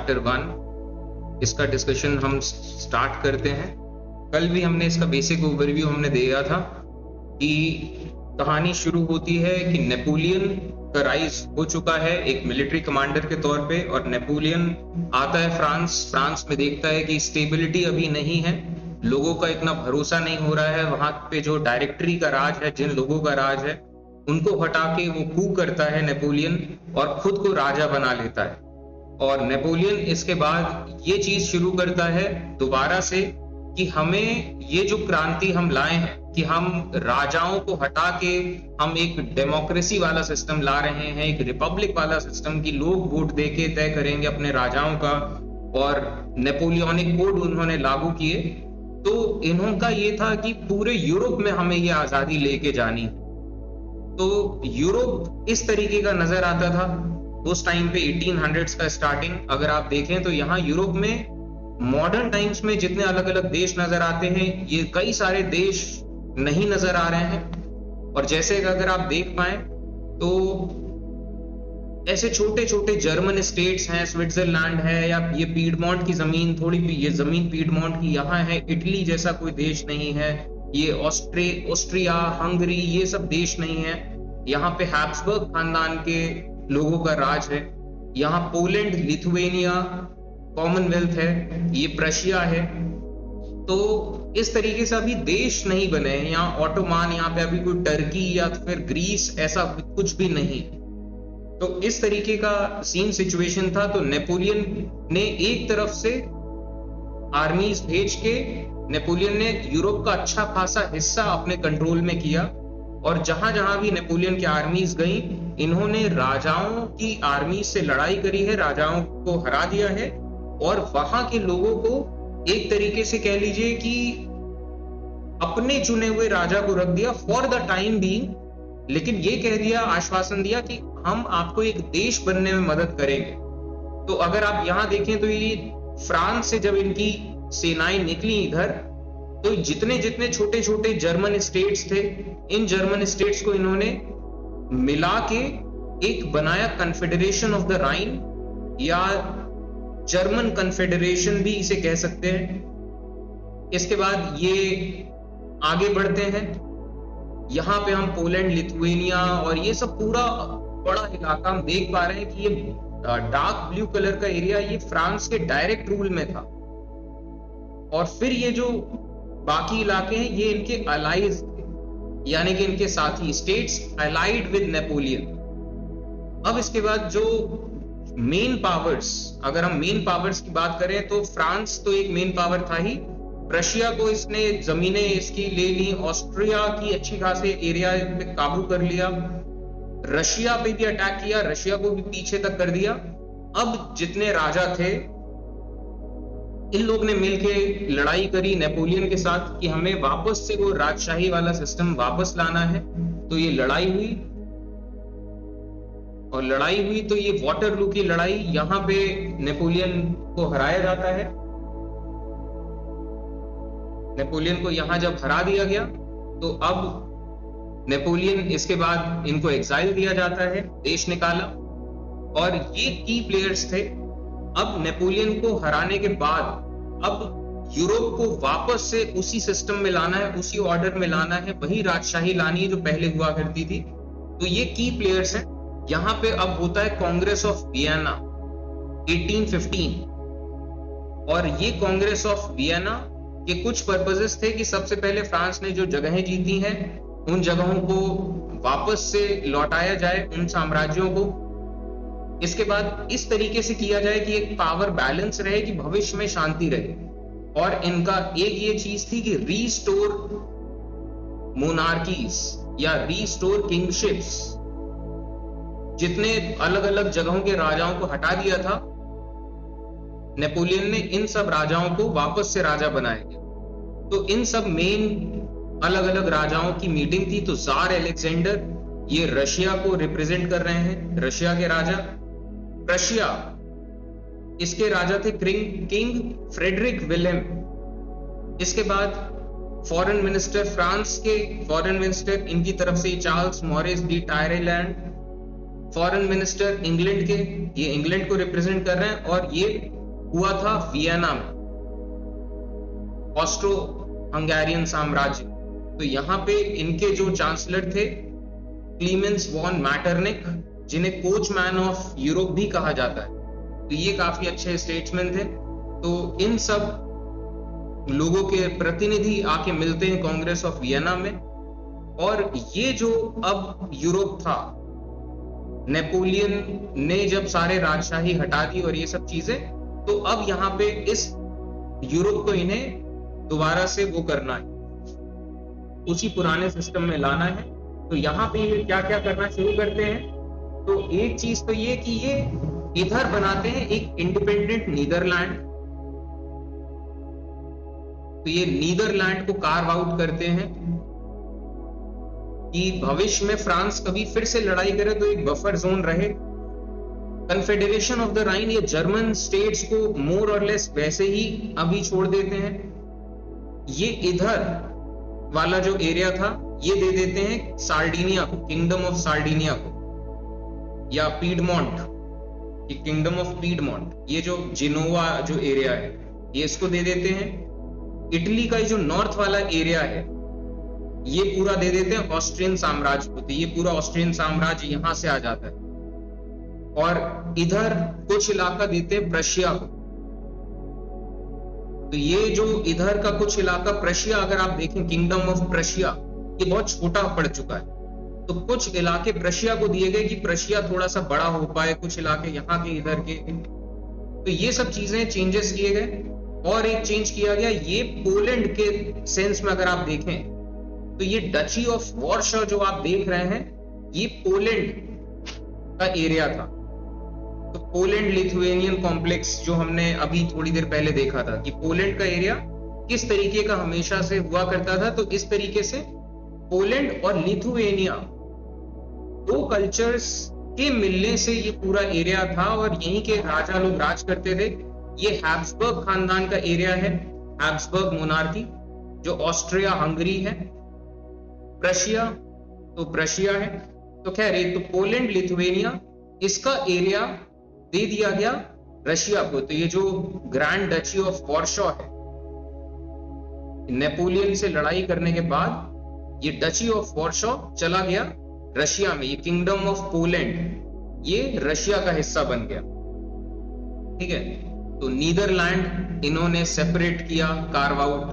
Chapter 1 इसका discussion हम start करते हैं। कल भी हमने इसका बेसिक ओवरव्यू हमने दिया था कि कहानी शुरू होती है कि नेपोलियन का राइज हो चुका है एक मिलिट्री कमांडर के तौर पे, और नेपोलियन आता है फ्रांस में देखता है कि स्टेबिलिटी अभी नहीं है, लोगों का इतना भरोसा नहीं हो रहा है, वहां पे जो डायरेक्टरी का राज है, जिन लोगों का राज है उनको हटा के वो कू करता है नेपोलियन और खुद को राजा बना लेता है। और नेपोलियन इसके बाद ये चीज शुरू करता है दोबारा से कि हमें ये जो क्रांति हम लाए हैं कि हम राजाओं को हटा के हम एक डेमोक्रेसी वाला सिस्टम ला रहे हैं, एक रिपब्लिक वाला सिस्टम की लोग वोट देके तय करेंगे अपने राजाओं का, और नेपोलियनिक कोड उन्होंने लागू किए। तो इन्होंने ये था कि पूरे यूरोप में हमें ये आजादी लेके जानी। तो यूरोप इस तरीके का नजर आता था उस टाइम पे 1800s का स्टार्टिंग अगर आप देखें तो यहाँ यूरोप में मॉडर्न टाइम्स में जितने अलग अलग देश नजर आते हैं ये कई सारे देश नहीं नजर आ रहे हैं। और जैसे अगर आप देख पाए तो ऐसे छोटे छोटे जर्मन स्टेट्स हैं, स्विट्जरलैंड है, या ये पीडमोंट की जमीन, थोड़ी भी ये जमीन पीडमोंट की यहाँ है, इटली जैसा कोई देश नहीं है, ये ऑस्ट्रिया हंगरी ये सब देश नहीं है, यहाँ पे हैब्सबर्ग खानदान के लोगों का राज है, यहाँ पोलैंड लिथुआनिया कॉमनवेल्थ है, ये प्रशिया है। तो इस तरीके से अभी देश नहीं बने हैं, यहाँ ऑटोमान, यहाँ पे अभी कोई टर्की या फिर ग्रीस ऐसा कुछ भी नहीं। तो इस तरीके का सीन सिचुएशन था। तो नेपोलियन ने एक तरफ से आर्मीज भेज के नेपोलियन ने यूरोप का अच्छा खासा हिस्सा अपने कंट्रोल में किया, और जहां जहां भी नेपोलियन की आर्मीज गई इन्होंने राजाओं की आर्मी से लड़ाई करी है, राजाओं को हरा दिया है, और वहां के लोगों को एक तरीके से कह लीजिए कि अपने चुने हुए राजा को रख दिया फॉर द टाइम बीइंग, लेकिन ये कह दिया, आश्वासन दिया कि हम आपको एक देश बनने में मदद करेंगे। तो अगर आप यहां देखें तो ये फ्रांस से जब इनकी सेनाएं निकली इधर, तो जितने जितने छोटे छोटे जर्मन स्टेट्स थे, इन जर्मन स्टेट्स को इन्होंने मिला के एक बनाया कन्फेडरेशन ऑफ द राइन, या जर्मन कन्फेडरेशन भी इसे कह सकते हैं। इसके बाद ये आगे बढ़ते हैं, यहाँ पे हम पोलैंड लिथुआनिया और ये सब पूरा बड़ा इलाका हम देख पा रहे हैं कि ये डार्क ब्लू कलर का एरिया ये फ्रांस के डायरेक्ट रूल में था। और फिर ये जो बाकी इलाके हैं ये इनके अलाइज थे, यानी कि इनके साथी स्टेट्स अलाइड विद नेपोलियन। अब इसके बाद जो मेन पावर्स, अगर हम मेन पावर्स की बात करें तो फ्रांस तो एक मेन पावर था ही, रशिया को इसने जमीनें इसकी ले ली, ऑस्ट्रिया की अच्छी खासे एरिया पे काबू कर लिया, रशिया पे भी अटैक किया, रशिया को भी पीछे तक कर दिया। अब जितने राजा थे इन लोग ने मिलके लड़ाई करी नेपोलियन के साथ कि हमें वापस से वो राजशाही वाला सिस्टम वापस लाना है। तो ये लड़ाई हुई, और लड़ाई हुई तो ये वाटरलू की लड़ाई, यहां पे नेपोलियन को हराया जाता है। नेपोलियन को यहां जब हरा दिया गया तो अब नेपोलियन इसके बाद इनको एग्जाइल दिया जाता है, देश निकाला, और ये की प्लेयर्स थे। अब नेपोलियन को हराने के बाद अब यूरोप को वापस से उसी सिस्टम में लाना है, उसी ऑर्डर में लाना है, वही राजशाही लानी है जो पहले हुआ करती थी। तो ये की प्लेयर्स हैं। यहाँ पे अब होता है कांग्रेस ऑफ वियना 1815, और ये कांग्रेस ऑफ वियना के कुछ पर्पसेस थे कि सबसे पहले फ्रांस ने जो जगहें जीती हैं उन जगहों को वापस से लौटाया जाए उन साम्राज्यों को। इसके बाद इस तरीके से किया जाए कि एक पावर बैलेंस रहे, कि भविष्य में शांति रहे। और इनका एक ये चीज थी कि रीस्टोर मोनार्कीज या रीस्टोर किंगशिप्स, जितने अलग अलग जगहों के राजाओं को हटा दिया था नेपोलियन ने, इन सब राजाओं को वापस से राजा बनाया गया। तो इन सब मेन अलग अलग राजाओं की मीटिंग थी। तो जार अलेक्जेंडर ये रशिया को रिप्रेजेंट कर रहे हैं, रशिया के राजा। रशिया इसके राजा थे किंग फ्रेडरिक विलेम। इसके बाद फॉरेन मिनिस्टर, फ्रांस के फॉरेन मिनिस्टर, इनकी तरफ से Charles Maurice de Talleyrand. Foreign minister England के, ये इंग्लैंड को रिप्रेजेंट कर रहे हैं, और ये हुआ था वियना में, ऑस्ट्रो हंगेरियन साम्राज्य। तो यहाँ पे इनके जो चांसलर थे क्लीमेंस वॉन मैटरनिक, जिन्हें कोचमैन ऑफ यूरोप भी कहा जाता है, तो ये काफी अच्छे स्टेट्समैन थे। तो इन सब लोगों के प्रतिनिधि आके मिलते हैं कांग्रेस ऑफ वियना में, और ये जो अब यूरोप था, नेपोलियन ने जब सारे राजशाही हटा दी और ये सब चीजें, तो अब यहाँ पे इस यूरोप को इन्हें दोबारा से वो करना है, उसी पुराने सिस्टम में लाना है। तो यहाँ पे ये क्या क्या करना शुरू करते हैं, तो एक चीज तो ये कि ये इधर बनाते हैं एक इंडिपेंडेंट नीदरलैंड। तो ये नीदरलैंड को कार्व आउट करते हैं कि भविष्य में फ्रांस कभी फिर से लड़ाई करे तो एक बफर जोन रहे। कन्फेडरेशन ऑफ द राइन, ये जर्मन स्टेट्स को मोर और लेस वैसे ही अभी छोड़ देते हैं। ये इधर वाला जो एरिया था ये दे देते हैं सार्डिनिया को, किंगडम ऑफ सार्डिनिया को, या पीडमोंट, ये किंगडम ऑफ पीडमोंट, ये जो जिनोवा जो एरिया है ये इसको दे देते हैं। इटली का जो नॉर्थ वाला एरिया है ये पूरा दे देते हैं ऑस्ट्रियन साम्राज्य को, तो ये पूरा ऑस्ट्रियन साम्राज्य यहां से आ जाता है। और इधर कुछ इलाका देते हैं प्रशिया को। तो ये जो इधर का कुछ इलाका प्रशिया, अगर आप देखें किंगडम ऑफ प्रशिया, ये बहुत छोटा पड़ चुका है, तो कुछ इलाके प्रशिया को दिए गए कि प्रशिया थोड़ा सा बड़ा हो पाए, कुछ इलाके यहाँ के इधर के। तो ये सब चीजें चेंजेस किए गए। और एक चेंज किया गया, ये पोलैंड के सेंस में अगर आप देखें तो ये डची ऑफ वॉर्शा जो आप देख रहे हैं, ये पोलैंड का एरिया था। तो पोलैंड लिथुएनियन कॉम्प्लेक्स जो हमने अभी थोड़ी देर पहले देखा था कि पोलैंड का एरिया किस तरीके का हमेशा से हुआ करता था, तो इस तरीके से पोलैंड और लिथुएनिया दो कल्चर्स के मिलने से ये पूरा एरिया था, और यहीं के राजा लोग राज करते थे। ये हैब्सबर्ग खानदान का एरिया है, हैब्सबर्ग मोनार्की, जो ऑस्ट्रिया हंगरी है। प्रशिया, तो प्रशिया है। तो खैर, एक तो पोलैंड लिथुएनिया, इसका एरिया दे दिया गया रशिया को। तो ये जो ग्रैंड डची ऑफ वॉर्शा है, नेपोलियन से लड़ाई करने के बाद ये डची ऑफ वॉर्शा चला गया रशिया में। ये किंगडम ऑफ पोलैंड ये रशिया का हिस्सा बन गया। ठीक है, तो नीदरलैंड इन्होंने सेपरेट किया, कार्व आउट,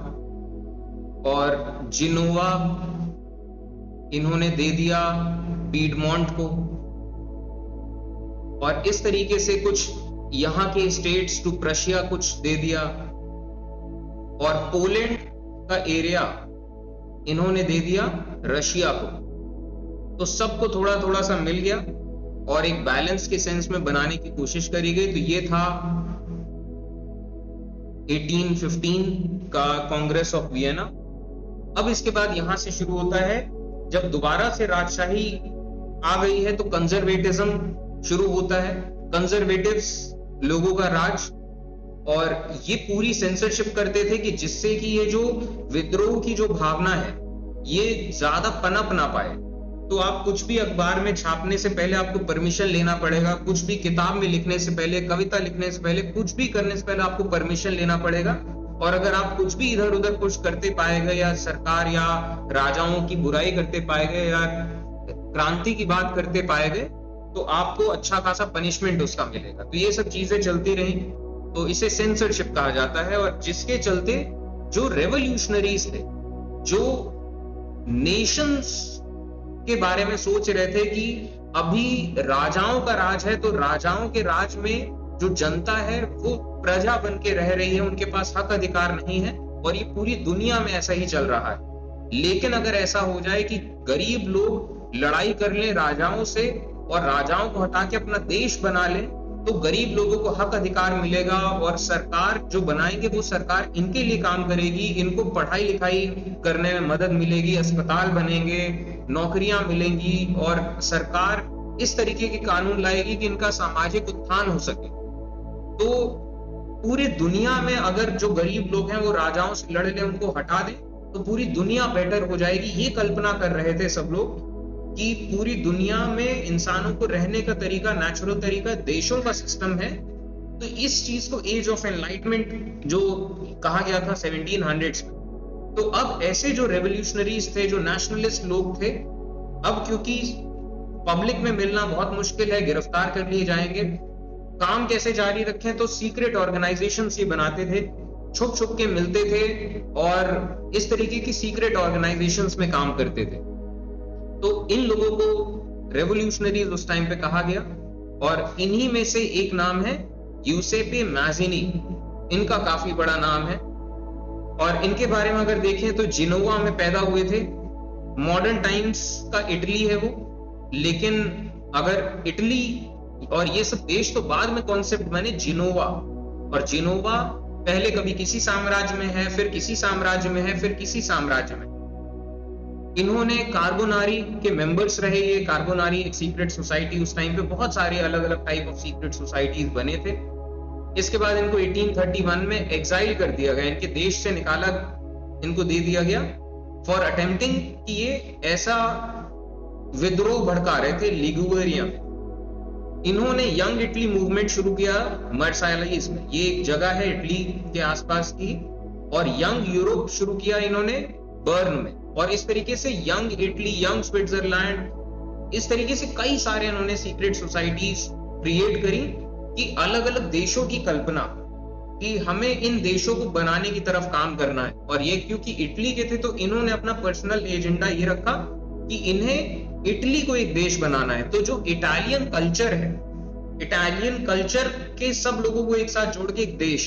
और जिनोवा इन्होंने दे दिया पीडमोंट को, और इस तरीके से कुछ यहां के स्टेट्स टू प्रशिया कुछ दे दिया, और पोलैंड का एरिया इन्होंने दे दिया रशिया को। तो सबको थोड़ा थोड़ा सा मिल गया और एक बैलेंस के सेंस में बनाने की कोशिश करी गई। तो ये था 1815 का कांग्रेस ऑफ वियना। अब इसके बाद यहां से शुरू होता है, जब दोबारा से राजशाही आ गई है तो कंजर्वेटिज्म शुरू होता है, कंजर्वेटिव्स लोगों का राज। और ये पूरी सेंसरशिप करते थे कि जिससे कि ये जो विद्रोह की जो भावना है ये ज्यादा पनप ना पाए। तो आप कुछ भी अखबार में छापने से पहले आपको परमिशन लेना पड़ेगा, कुछ भी किताब में लिखने से पहले, कविता लिखने से पहले, कुछ भी करने से पहले आपको परमिशन लेना पड़ेगा। और अगर आप कुछ भी इधर उधर कुछ करते पाए गए, या सरकार या राजाओं की बुराई करते पाए गए, या क्रांति की बात करते पाए गए, तो आपको अच्छा खासा पनिशमेंट उसका मिलेगा। तो ये सब चीजें चलती रही, तो इसे सेंसरशिप कहा जाता है। और जिसके चलते जो रेवोल्यूशनरीज थे, जो नेशंस के बारे में सोच रहे थे कि अभी राजाओं का राज है, तो राजाओं के राज में जो जनता है वो प्रजा बन के रह रही है, उनके पास हक अधिकार नहीं है, और ये पूरी दुनिया में ऐसा ही चल रहा है। लेकिन अगर ऐसा हो जाए कि गरीब लोग लड़ाई कर लें राजाओं से और राजाओं को हटा के अपना देश बना लें, तो गरीब लोगों को हक अधिकार मिलेगा, और सरकार जो बनाएंगे वो सरकार इनके लिए काम करेगी, इनको पढ़ाई लिखाई करने में मदद मिलेगी, अस्पताल बनेंगे, नौकरियां मिलेंगी, और सरकार इस तरीके के कानून लाएगी कि इनका सामाजिक उत्थान हो सके। तो पूरी दुनिया में अगर जो गरीब लोग हैं वो राजाओं से लड़ लें, उनको हटा दें, तो पूरी दुनिया बेटर हो जाएगी। ये कल्पना कर रहे थे सब लोग। कि पूरी दुनिया में इंसानों को रहने का तरीका, नेचुरल तरीका देशों का सिस्टम है। तो इस चीज को एज ऑफ एनलाइटमेंट जो कहा गया था 1700s में। तो अब ऐसे जो रेवोल्यूशनरीज थे, जो नेशनलिस्ट लोग थे, अब क्योंकि पब्लिक में मिलना बहुत मुश्किल है, गिरफ्तार कर लिए जाएंगे, काम कैसे जारी रखें, तो सीक्रेट ऑर्गेनाइजेशंस ये बनाते थे, छुप छुप के मिलते थे और इस तरीके की सीक्रेट ऑर्गेनाइजेशंस में काम करते थे। तो इन लोगों को रेवोल्यूशनरीज उस टाइम पे कहा गया और इन्हीं में से एक नाम है यूसेपे मैज़िनी। इनका काफी बड़ा नाम है और इनके बारे में अगर देखें तो जिनोवा में पैदा हुए थे। मॉडर्न टाइम्स का इटली है वो, लेकिन अगर इटली और ये सब देश तो बाद में कॉन्सेप्ट बने जिनोवा, और जिनोवा पहले कभी किसी साम्राज्य में है, फिर किसी साम्राज्य में है, फिर किसी साम्राज्य में। इन्होंने कार्बोनारी के मेंबर्स रहे। ये कार्बोनारी एक सीक्रेट सोसाइटी, उस टाइम पे बहुत सारे अलग अलग टाइप ऑफ सीक्रेट सोसाइटीज बने थे। इसके बाद इनको 1831 में एग्जाइल कर दिया गया, इनके देश से निकाला, इनको दे दिया गया फॉर अटेम्प्टिंग कि ये ऐसा विद्रोह भड़का रहे थे लिगुरिया में। इन्होंने यंग इटली मूवमेंट शुरू किया मर्साइलाइज में, ये एक जगह है इटली के आसपास की, और यंग यूरोप शुरू किया इन्होंने बर्न में। और इस तरीके से यंग इटली, यंग स्विट्जरलैंड, इस तरीके से कई सारे इन्होंने सीक्रेट सोसाइटीज क्रिएट करी कि अलग अलग देशों की कल्पना कि हमें इन देशों को बनाने की तरफ काम करना है। और ये क्योंकि इटली के थे तो इन्होंने अपना पर्सनल एजेंडा ये रखा कि इन्हें इटली को एक देश बनाना है। तो जो इटालियन कल्चर है, इटालियन कल्चर के सब लोगों को एक साथ जोड़ के एक देश।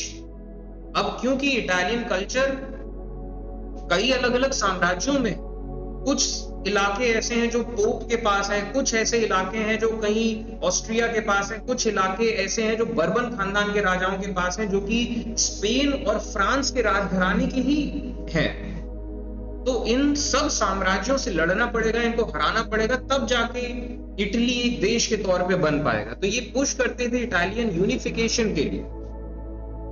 अब क्योंकि इटालियन कल्चर कई अलग अलग साम्राज्यों में, कुछ इलाके ऐसे हैं जो पोप के पास हैं, कुछ ऐसे इलाके हैं जो कहीं ऑस्ट्रिया के पास हैं, कुछ इलाके ऐसे हैं जो बर्बन खानदान के राजाओं के पास हैं, जो कि स्पेन और फ्रांस के राजघराने के ही हैं। तो इन सब साम्राज्यों से लड़ना पड़ेगा, इनको हराना पड़ेगा, तब जाके इटली एक देश के तौर पे बन पाएगा। तो ये पुश करते थे इटालियन यूनिफिकेशन के लिए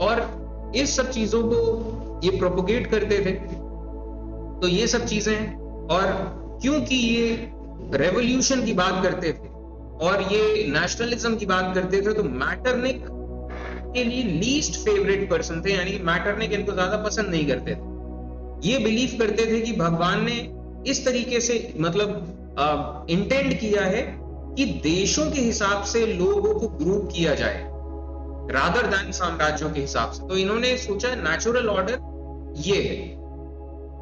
और इस सब चीजों को ये प्रोपोगेट करते थे। तो ये सब चीजें हैं। और क्योंकि ये रेवोल्यूशन की बात करते थे और ये नेशनलिज्म की बात करते थे, तो मैटरनिक के लिए लीस्ट फेवरेट पर्सन थे, यानी मैटरनिक इनको ज्यादा पसंद नहीं करते थे। ये बिलीव करते थे कि भगवान ने इस तरीके से मतलब इंटेंड किया है कि देशों के हिसाब से लोगों को ग्रुप किया जाए रादर दैन साम्राज्यों के हिसाब से। तो इन्होंने सोचा नेचुरल ऑर्डर ये है।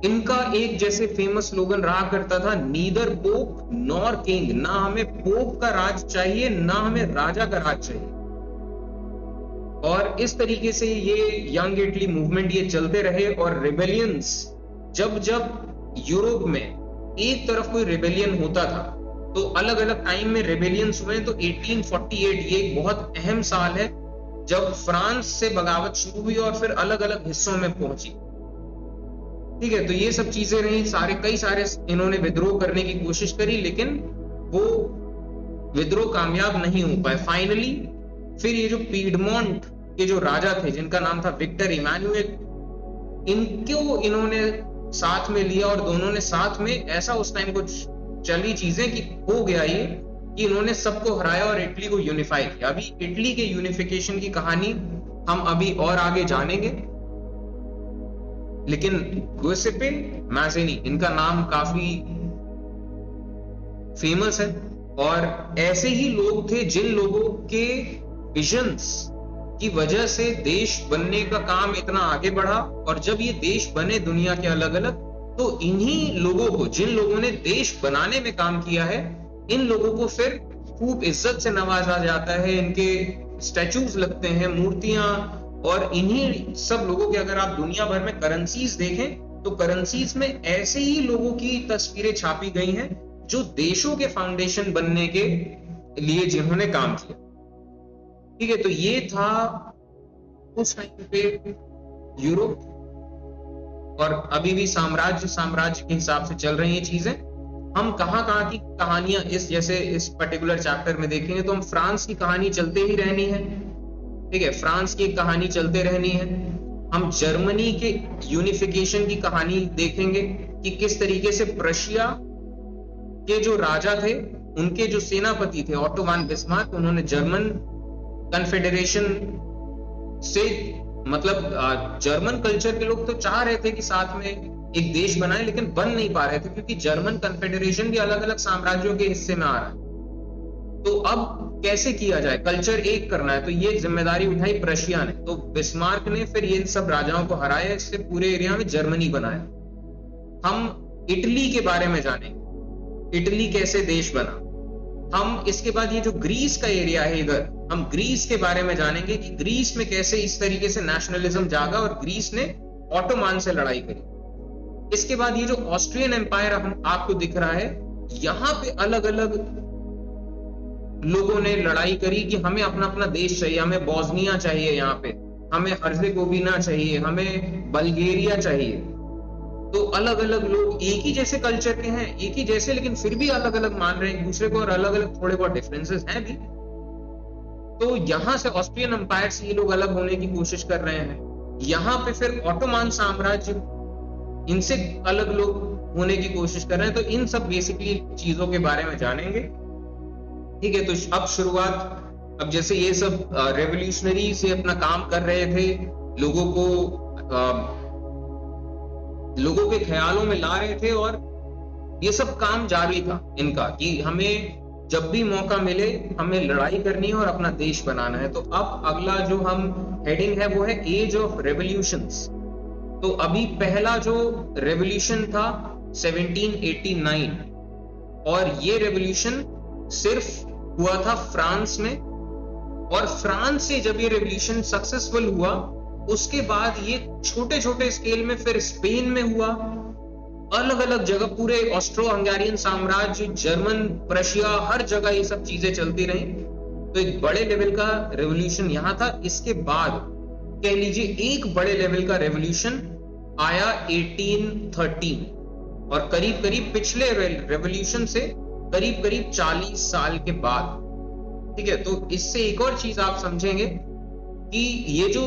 इनका एक जैसे फेमस स्लोगन रहा करता था, नीदर पोप नॉर किंग, ना हमें पोप का राज चाहिए ना हमें राजा का राज चाहिए। और इस तरीके से ये यंग इटली मूवमेंट ये चलते रहे। और रिबेलियंस जब जब यूरोप में एक तरफ कोई रिबेलियन होता था तो अलग अलग टाइम में रिबेलियंस हुए। तो 1848 ये एक बहुत अहम साल है जब फ्रांस से बगावत शुरू हुई और फिर अलग अलग हिस्सों में पहुंची। ठीक है, तो ये सब चीजें रही, कई सारे इन्होंने विद्रोह करने की कोशिश करी, लेकिन वो विद्रोह कामयाब नहीं हो पाए। फाइनली फिर ये जो पीडमोंट के जो राजा थे जिनका नाम था विक्टर इमानुएल, इनको इन्होंने साथ में लिया और दोनों ने साथ में ऐसा उस टाइम कुछ चली चीजें कि हो गया ये कि इन्होंने सबको हराया और इटली को यूनिफाई किया। अभी इटली के यूनिफिकेशन की कहानी हम अभी और आगे जानेंगे, लेकिन गिउसेप्पे मैज़िनी इनका नाम काफी फेमस है। और ऐसे ही लोग थे जिन लोगों के विजन्स की वजह से देश बनने का काम इतना आगे बढ़ा। और जब ये देश बने दुनिया के अलग अलग, तो इन्हीं लोगों को, जिन लोगों ने देश बनाने में काम किया है, इन लोगों को फिर खूब इज्जत से नवाजा जाता है। इनके स्टैचूज लगते हैं, मूर्तियां, और इन्हीं सब लोगों के अगर आप दुनिया भर में करेंसीज देखें तो करेंसीज में ऐसे ही लोगों की तस्वीरें छापी गई हैं जो देशों के फाउंडेशन बनने के लिए जिन्होंने काम किया। ठीक है, तो ये था उस टाइम पे यूरोप। और अभी भी साम्राज्य के हिसाब से चल रही हैं चीजें। हम कहाँ की कहानियां जैसे इस पर्टिकुलर चैप्टर में देखेंगे तो हम फ्रांस की कहानी चलते ही रहनी है। ठीक है, फ्रांस की कहानी चलते रहनी है। हम जर्मनी के यूनिफिकेशन की कहानी देखेंगे कि किस तरीके से प्रशिया के जो राजा थे, उनके जो सेनापति थे ऑटो वन बिस्मार्क, उन्होंने जर्मन कन्फेडरेशन से मतलब जर्मन कल्चर के लोग तो चाह रहे थे कि साथ में एक देश बनाए, लेकिन बन नहीं पा रहे थे क्योंकि जर्मन कन्फेडरेशन भी अलग अलग साम्राज्यों के हिस्से में आ रहा है। तो अब कैसे किया जाए, कल्चर एक करना है, तो ये जिम्मेदारी उठाई प्रशिया ने। तो बिस्मार्क ने फिर ये सब राजाओं को हराया, इससे पूरे एरिया में जर्मनी बनाया। हम इटली के बारे में जानेंगे, इटली कैसे देश बना। हम इसके बाद ये जो ग्रीस का एरिया है इधर, हम ग्रीस के बारे में जानेंगे कि ग्रीस में कैसे इस तरीके से नेशनलिज्म जागा और ग्रीस ने ऑटोमान से लड़ाई करी। इसके बाद ये जो ऑस्ट्रियन एम्पायर हम आपको दिख रहा है, यहां पे अलग अलग लोगों ने लड़ाई करी कि हमें अपना अपना देश चाहिए, हमें बोस्निया चाहिए, यहाँ पे हमें हर्जेगोविना चाहिए, हमें बल्गेरिया चाहिए। तो अलग अलग लोग एक ही जैसे कल्चर के हैं, एक ही जैसे, लेकिन फिर भी अलग अलग मान रहे हैं एक दूसरे को, और अलग अलग थोड़े बहुत डिफरेंसेस हैं भी। तो यहां से ऑस्ट्रियन एम्पायर से ये लोग अलग होने की कोशिश कर रहे हैं। यहाँ पे फिर ऑटोमान साम्राज्य, इनसे अलग लोग होने की कोशिश कर रहे हैं। तो इन सब बेसिकली चीजों के बारे में जानेंगे, ठीक है। तो अब शुरुआत, अब जैसे ये सब रेवोल्यूशनरी से अपना काम कर रहे थे, लोगों के ख्यालों में ला रहे थे, और ये सब काम जारी था इनका कि हमें जब भी मौका मिले हमें लड़ाई करनी है और अपना देश बनाना है। तो अब अगला जो हम हेडिंग है वो है एज ऑफ रेवोल्यूशंस। तो अभी पहला जो रेवोल्यूशन था 1789, और ये रेवोल्यूशन सिर्फ हुआ था फ्रांस में, और फ्रांस से जब ये रेवोल्यूशन सक्सेसफुल हुआ उसके बाद ये छोटे छोटे स्केल में फिर स्पेन में हुआ, अलग अलग जगह पूरे ऑस्ट्रो हंगेरियन साम्राज्य, जर्मन, प्रशिया, हर जगह ये सब चीजें चलती रही। तो एक बड़े लेवल का रेवोल्यूशन यहाँ था। इसके बाद कह लीजिए एक बड़े लेवल का रेवोल्यूशन आया 1813, और करीब करीब पिछले रेवोल्यूशन से करीब करीब 40 साल के बाद, ठीक है। तो इससे एक और चीज आप समझेंगे कि ये जो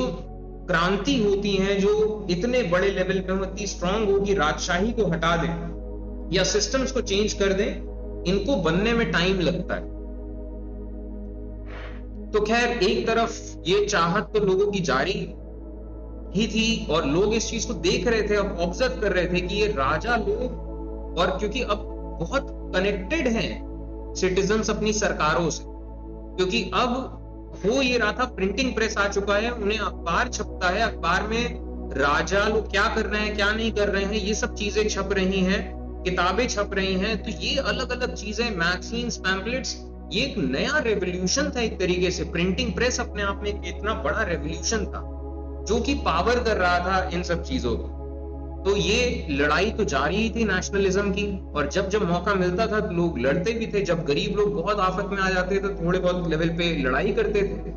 क्रांति होती हैं जो इतने बड़े लेवल पे होती, स्ट्रांग होगी, राजशाही को हटा दें या सिस्टम्स को चेंज कर दें, इनको बनने में टाइम लगता है। तो खैर एक तरफ ये चाहत तो लोगों की जारी ही थी, और लोग इस चीज को देख रहे थे, अब ऑब्जर्व कर रहे थे कि ये राजा लोग, और क्योंकि अब बहुत कनेक्टेड हैं सिटीजन्स अपनी सरकारों से, क्योंकि अब हो ये रहा था, प्रिंटिंग प्रेस आ चुका है, उन्हें अखबार छपता है, अखबार में राजा लोग क्या कर रहे हैं क्या नहीं कर रहे हैं ये सब चीजें छप रही हैं, किताबें छप रही हैं। तो ये अलग अलग चीजें, मैगजीन्स, पैम्पलेट्स, ये एक नया रेवोल्यूशन था एक तरीके से। प्रिंटिंग प्रेस अपने आप में एक इतना बड़ा रेवोल्यूशन था जो कि पावर कर रहा था इन सब चीजों को। तो ये लड़ाई तो जारी ही थी नेशनलिज्म की, और जब जब मौका मिलता था तो लोग लड़ते भी थे। जब गरीब लोग बहुत आफत में आ जाते थे तो थोड़े बहुत लेवल पे लड़ाई करते थे,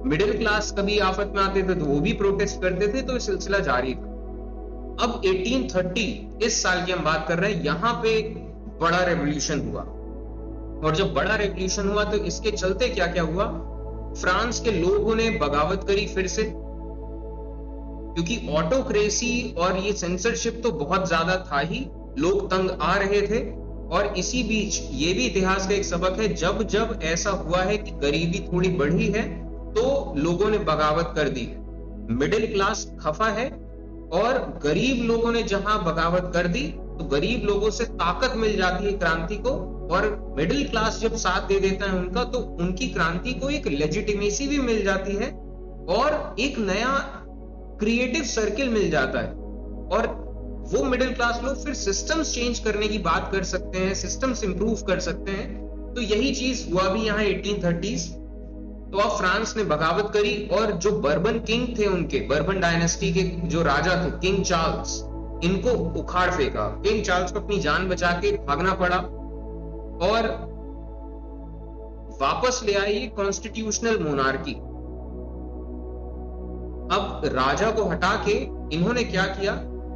मिडिल क्लास कभी आफत में आते थे तो वो भी प्रोटेस्ट करते थे। तो ये सिलसिला जारी था। अब 1830 इस साल की हम बात कर रहे हैं, यहाँ पे बड़ा रेवोल्यूशन हुआ, और जब बड़ा रेवोल्यूशन हुआ तो इसके चलते क्या क्या हुआ, फ्रांस के लोगों ने बगावत करी फिर से, क्योंकि ऑटोक्रेसी और ये सेंसरशिप तो बहुत ज्यादा था ही, लोग तंग आ रहे थे। और इसी बीच ये भी इतिहास का एक सबक है, जब जब ऐसा हुआ है कि गरीबी थोड़ी बढ़ी है तो लोगों ने बगावत कर दी है। मिडिल क्लास खफा है, और गरीब लोगों ने जहां बगावत कर दी तो गरीब लोगों से ताकत मिल जाती है क्रांति को, और मिडिल क्लास जब साथ दे देता है उनका तो उनकी क्रांति को एक लेजिटिमेसी भी मिल जाती है, और एक नया क्रिएटिव सर्किल मिल जाता है। और वो मिडिल क्लास लोग फिर सिस्टम्स चेंज करने की बात कर सकते हैं, सिस्टम्स इंप्रूव कर सकते हैं। तो यही चीज हुआ भी यहाँ 1830s। तो अब फ्रांस ने बगावत करी, और जो बर्बन किंग थे, उनके बर्बन डायनेस्टी के जो राजा थे किंग चार्ल्स, इनको उखाड़ फेंका। किंग चार्ल्स को अपनी जान बचा के भागना पड़ा, और वापस ले आई कॉन्स्टिट्यूशनल मोनार्की। अब राजा को हटा के इन्होंने क्या किया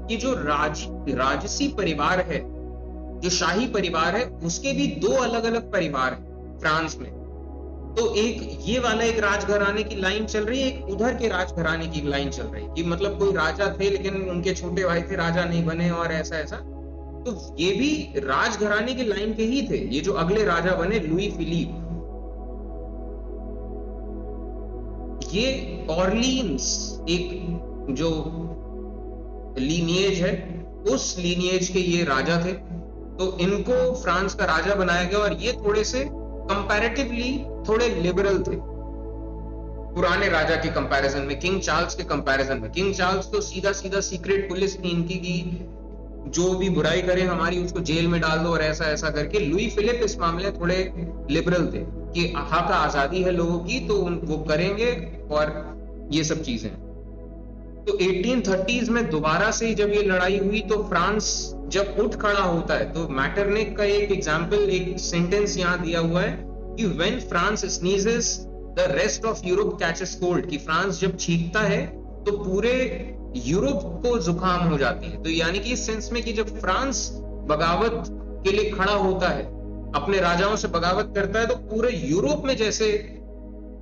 कि जो राजसी परिवार है, जो शाही परिवार है, उसके भी दो अलग अलग परिवार हैं फ्रांस में। तो एक ये वाला एक राजघराने की लाइन चल रही है, एक उधर के राजघराने की लाइन चल रही है, कि मतलब कोई राजा थे लेकिन उनके छोटे भाई थे, राजा नहीं बने, और ऐसा ऐसा। तो ये भी राजघराने की लाइन के ही थे, ये जो अगले राजा बने लुई फिलिप। ये ऑर्लिन्स एक जो लीनिएज है, उस लीनिएज के ये राजा थे। तो इनको फ्रांस का राजा बनाया गया और ये थोड़े से कंपैरेटिवली थोड़े लिबरल थे पुराने राजा के कंपैरिजन में, किंग चार्ल्स के कंपैरिजन में। किंग चार्ल्स तो सीधा सीधा सीक्रेट पुलिस थी इनकी की जो भी बुराई करे हमारी उसको जेल में डाल दो और ऐसा ऐसा करके। लुई फिलिप इस मामले में थोड़े लिबरल थे कि हक आजादी है लोगों की तो वो करेंगे और ये सब चीजें। तो 1830s में दोबारा से जब ये लड़ाई हुई तो फ्रांस जब उठ खड़ा होता है, तो मैटरनिक का एक एग्जाम्पल, एक सेंटेंस यहाँ दिया हुआ है कि when France sneezes the rest of Europe catches cold, कि फ्रांस जब छींकता है तो पूरे यूरोप को जुकाम हो जाती है। तो यानी कि इस सेंस में कि जब फ्रांस बगावत के लिए खड़ा होता है, अपने राजाओं से बगावत करता है, तो पूरे यूरोप में जैसे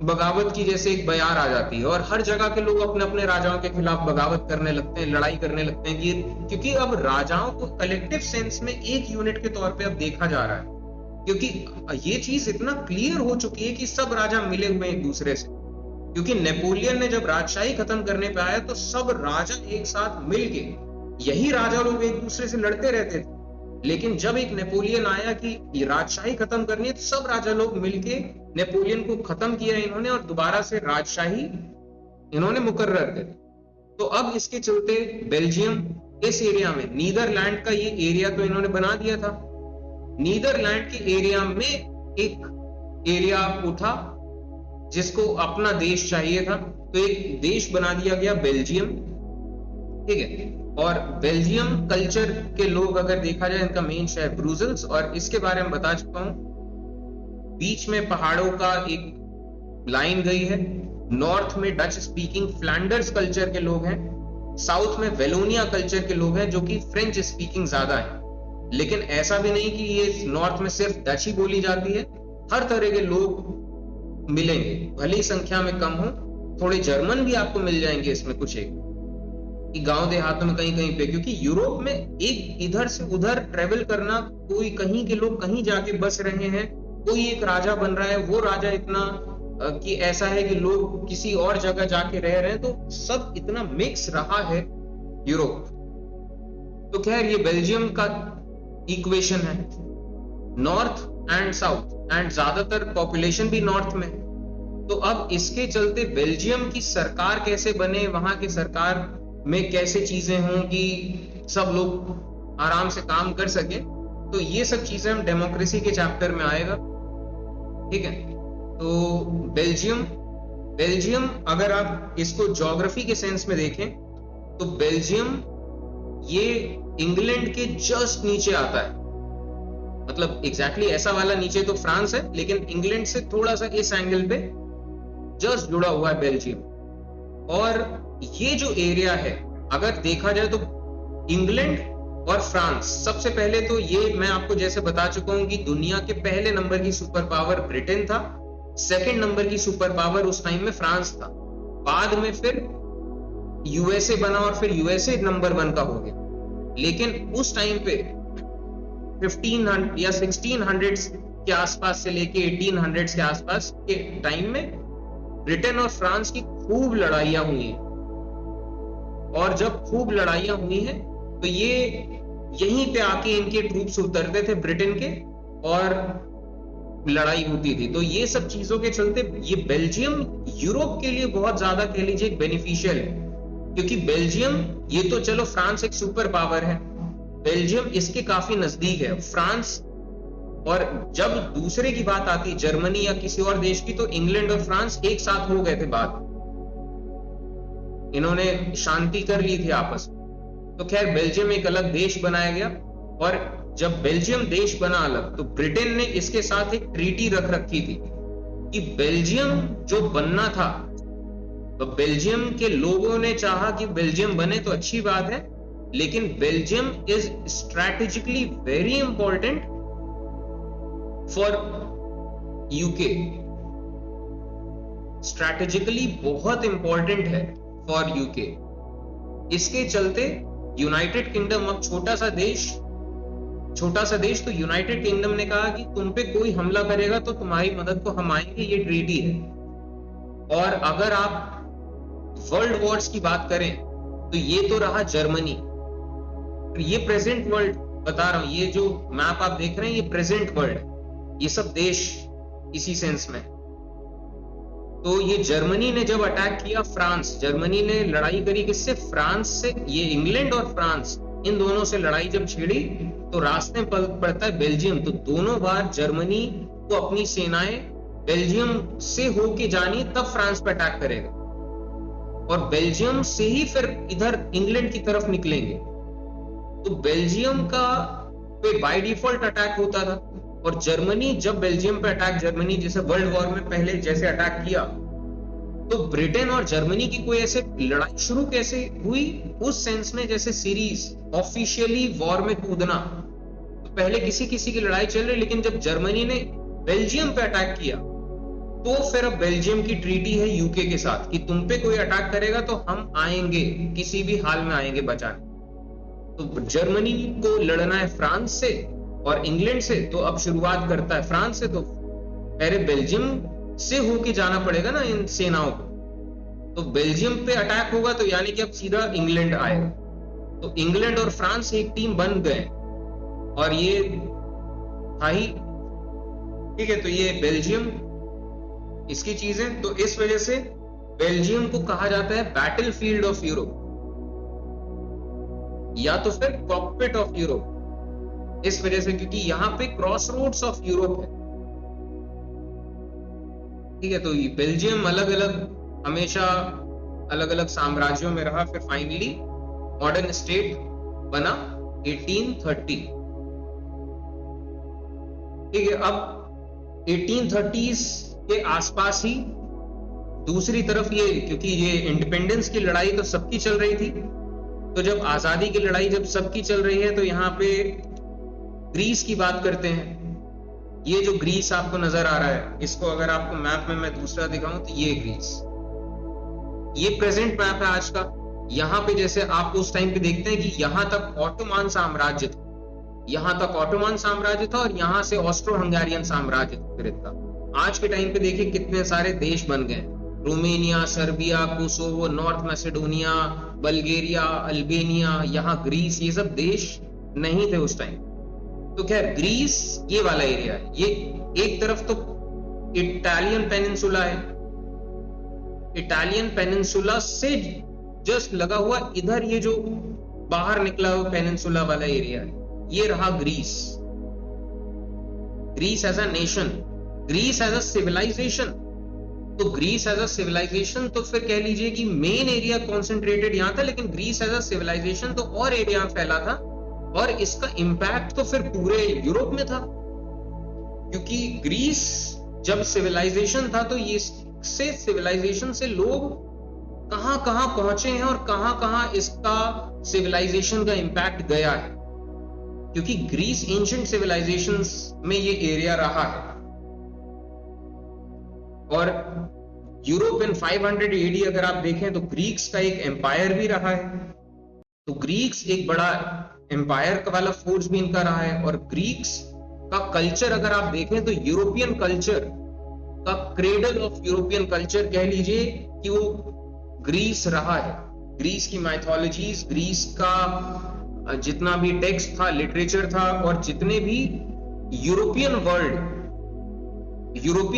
बगावत की जैसे एक बयार आ जाती है और हर जगह के लोग अपने अपने राजाओं के खिलाफ बगावत करने लगते हैं, लड़ाई करने लगते हैं, क्योंकि अब राजाओं को कलेक्टिव सेंस में एक यूनिट के तौर पे अब देखा जा रहा है, क्योंकि ये चीज इतना क्लियर हो चुकी है कि सब राजा मिले हुए एक दूसरे से। क्योंकि नेपोलियन ने जब राजशाही खत्म करने पे आया तो सब राजा एक साथ मिलके, यही राजा लोग एक दूसरे से लड़ते रहते थे, लेकिन जब एक नेपोलियन आया कि ये राजशाही खत्म करनी है तो सब राजा लोग मिलके नेपोलियन को खत्म किया इन्होंने और दोबारा से राजशाही इन्होंने मुकर्रर करी। तो अब इसके चलते बेल्जियम इस एरिया में, नीदरलैंड का ये एरिया तो इन्होंने बना दिया था, नीदरलैंड के एरिया में एक एरिया उठा जिसको अपना देश चाहिए था, तो एक देश बना दिया गया बेल्जियम, ठीक है। और बेल्जियम कल्चर के लोग अगर देखा जाए, इनका मेन शहर ब्रुसेल्स, और इसके बारे में बता चुका हूं, बीच में पहाड़ों का एक लाइन गई है, नॉर्थ में डच स्पीकिंग फ्लैंडर्स कल्चर के लोग हैं, साउथ में वेलोनिया कल्चर के लोग हैं जो कि फ्रेंच स्पीकिंग ज्यादा है। लेकिन ऐसा भी नहीं कि ये नॉर्थ में सिर्फ डच ही बोली जाती है, हर तरह के लोग मिलेंगे, भले ही संख्या में कम हो, थोड़े जर्मन भी आपको मिल जाएंगे इसमें कुछ एक, कि गांव देहातों में कहीं कहीं पे, क्योंकि यूरोप में एक इधर से उधर ट्रेवल करना, कोई कहीं के लोग कहीं जाके बस रहे हैं, कोई एक राजा बन रहा है, वो राजा इतना कि ऐसा है कि लोग किसी और जगह जाके रह रहे हैं, तो सब इतना मिक्स रहा है यूरोप। तो खैर ये बेल्जियम का इक्वेशन है, नॉर्थ एंड साउथ, एंड ज्यादातर पॉपुलेशन भी नॉर्थ में। तो अब इसके चलते बेल्जियम की सरकार कैसे बने, वहां की सरकार में कैसे चीजें हों कि सब लोग आराम से काम कर सके, तो ये सब चीजें हम डेमोक्रेसी के चैप्टर में आएगा, ठीक है। तो बेल्जियम अगर आप इसको ज्योग्राफी के सेंस में देखें तो बेल्जियम ये इंग्लैंड के जस्ट नीचे आता है, मतलब एग्जैक्टली ऐसा वाला नीचे तो फ्रांस है, लेकिन इंग्लैंड से थोड़ा सा इस एंगल पे जस्ट जुड़ा हुआ है बेल्जियम। और ये जो एरिया है अगर देखा जाए तो इंग्लैंड और फ्रांस, सबसे पहले तो ये मैं आपको जैसे बता चुका हूं कि दुनिया के पहले नंबर की सुपर पावर ब्रिटेन था, सेकंड नंबर की सुपर पावर उस टाइम में फ्रांस था, बाद में फिर यूएसए बना और फिर यूएसए नंबर 1 का हो गया। लेकिन उस टाइम पे 1500 या 1600 के आसपास से लेके 1800 के आसपास के टाइम में ब्रिटेन और फ्रांस की खूब लड़ाइयां हुई हैं, और जब खूब लड़ाइयां हुई हैं तो ये यहीं पे आके इनके ट्रूप्स उतरते थे ब्रिटेन के और लड़ाई होती थी। तो ये सब चीजों के चलते ये बेल्जियम यूरोप के लिए बहुत ज्यादा कह लीजिए बेनिफिशियल है, क्योंकि बेल्जियम ये तो चलो फ्रांस एक सुपर पावर है, बेल्जियम इसके काफी नजदीक है फ्रांस। और जब दूसरे की बात आती जर्मनी या किसी और देश की, तो इंग्लैंड और फ्रांस एक साथ हो गए थे, बात इन्होंने शांति कर ली थी आपस में। तो खैर बेल्जियम एक अलग देश बनाया गया, और जब बेल्जियम देश बना अलग तो ब्रिटेन ने इसके साथ एक ट्रीटी रख रखी थी कि बेल्जियम जो बनना था, तो बेल्जियम के लोगों ने चाहा कि बेल्जियम बने तो अच्छी बात है, लेकिन Belgium is strategically very important for UK, strategically बहुत इंपॉर्टेंट है फॉर यूके। इसके चलते यूनाइटेड किंगडम, अब छोटा सा देश छोटा सा देश, तो यूनाइटेड किंगडम ने कहा कि तुम पे कोई हमला करेगा तो तुम्हारी मदद को हम आएंगे, ये ट्रीटी है। और अगर आप वर्ल्ड वॉर्स की बात करें तो ये तो रहा जर्मनी, ये प्रेजेंट वर्ल्ड बता रहा हूं, ये जो मैप आप देख रहे हैं ये प्रेजेंट वर्ल्ड, ये सब देश इसी सेंस में। तो ये जर्मनी ने जब अटैक किया फ्रांस, जर्मनी ने लड़ाई करी किससे? फ्रांस से। ये इंग्लैंड और फ्रांस इन दोनों से लड़ाई जब छिड़ी तो रास्ते में पड़ता है बेल्जियम, तो दोनों बार जर्मनी को अपनी सेनाएं बेल्जियम से होके जानी, तब फ्रांस पर अटैक करेगा, और बेल्जियम से ही फिर इधर इंग्लैंड की तरफ निकलेंगे। तो बेल्जियम का पे बाय डिफॉल्ट अटैक होता था, और जर्मनी जब बेल्जियम पे अटैक, जर्मनी जैसे वर्ल्ड वॉर में पहले जैसे अटैक किया, तो ब्रिटेन और जर्मनी की कोई ऐसे लड़ाई शुरू कैसे हुई? उस सेंस में जैसे सीरीज ऑफिशियली वॉर में कूदना, तो पहले किसी किसी की लड़ाई चल रही, लेकिन जब जर्मनी ने बेल्जियम पे अटैक किया तो फिर अब बेल्जियम की ट्रीटी है यूके के साथ कि तुम पे कोई अटैक करेगा तो हम आएंगे, किसी भी हाल में आएंगे बचाने। तो जर्मनी को लड़ना है फ्रांस से और इंग्लैंड से, तो अब शुरुआत करता है फ्रांस से, तो पहले बेल्जियम से होके जाना पड़ेगा ना इन सेनाओं को। तो बेल्जियम पे अटैक होगा तो यानी कि अब सीधा इंग्लैंड आएगा, तो इंग्लैंड और फ्रांस एक टीम बन गए, और ये था ही, ठीक है। तो ये बेल्जियम इसकी चीजें, तो इस वजह से बेल्जियम को कहा जाता है बैटल फील्ड ऑफ यूरोप, या तो फिर कॉकपिट ऑफ यूरोप, इस वजह से क्योंकि यहां पे क्रॉस रोड्स ऑफ यूरोप है, ठीक है। तो ये बेल्जियम अलग अलग हमेशा अलग अलग साम्राज्यों में रहा, फिर फाइनली मॉडर्न स्टेट बना 1830, ठीक है। अब 1830s के आसपास ही दूसरी तरफ ये, क्योंकि ये इंडिपेंडेंस की लड़ाई तो सबकी चल रही थी, तो जब आजादी की लड़ाई जब सबकी चल रही है तो यहाँ पे ग्रीस की बात करते हैं। ये जो ग्रीस आपको नजर आ रहा है, इसको अगर आपको मैप में मैं दूसरा दिखाऊं तो ये ग्रीस, ये प्रेजेंट मैप है आज का। यहाँ पे जैसे आप उस टाइम पे देखते हैं कि यहाँ तक ऑटोमान साम्राज्य था, यहाँ तक ऑटोमान साम्राज्य था, और यहाँ से ऑस्ट्रो हंगेरियन साम्राज्य था। आज के टाइम पे देखिए कितने सारे देश बन गए, Romania, Serbia, Kosovo, North Macedonia, Bulgaria, Albania, यहाँ ग्रीस, ये सब देश नहीं थे उस टाइम। तो खैर ग्रीस ये वाला एरिया है, ये एक तरफ तो इटालियन पेनिनसुला है, इटालियन पेनिनसुला से जस्ट लगा हुआ इधर ये जो बाहर निकला हुआ पेनिनसुला वाला एरिया है, ये रहा Greece. Greece as a nation, Greece as a civilization, तो ग्रीस एज अ सिविलाइजेशन तो फिर कह लीजिए कि मेन एरिया कॉन्सेंट्रेटेड यहां था, लेकिन ग्रीस एज अ सिविलाइजेशन तो और एरिया में फैला था, और इसका इंपैक्ट तो फिर पूरे यूरोप में था, क्योंकि ग्रीस जब सिविलाइजेशन था तो ये से सिविलाइजेशन से लोग कहां कहां पहुंचे हैं और कहां कहां इसका सिविलाइजेशन का इंपैक्ट गया है, क्योंकि ग्रीस एंशिएंट सिविलाइजेशंस में ये एरिया रहा है। और यूरोप इन 500 AD अगर आप देखें तो ग्रीक्स का एक एम्पायर भी रहा है, तो ग्रीक्स एक बड़ा एम्पायर वाला फोर्स भी इनका रहा है। और ग्रीक्स का कल्चर अगर आप देखें तो यूरोपियन कल्चर का क्रेडल ऑफ यूरोपियन कल्चर कह लीजिए कि वो ग्रीस रहा है। ग्रीस की माइथोलॉजीज, ग्रीस का जितना भी टेक्स्ट था, लिटरेचर था, और जितने भी यूरोपियन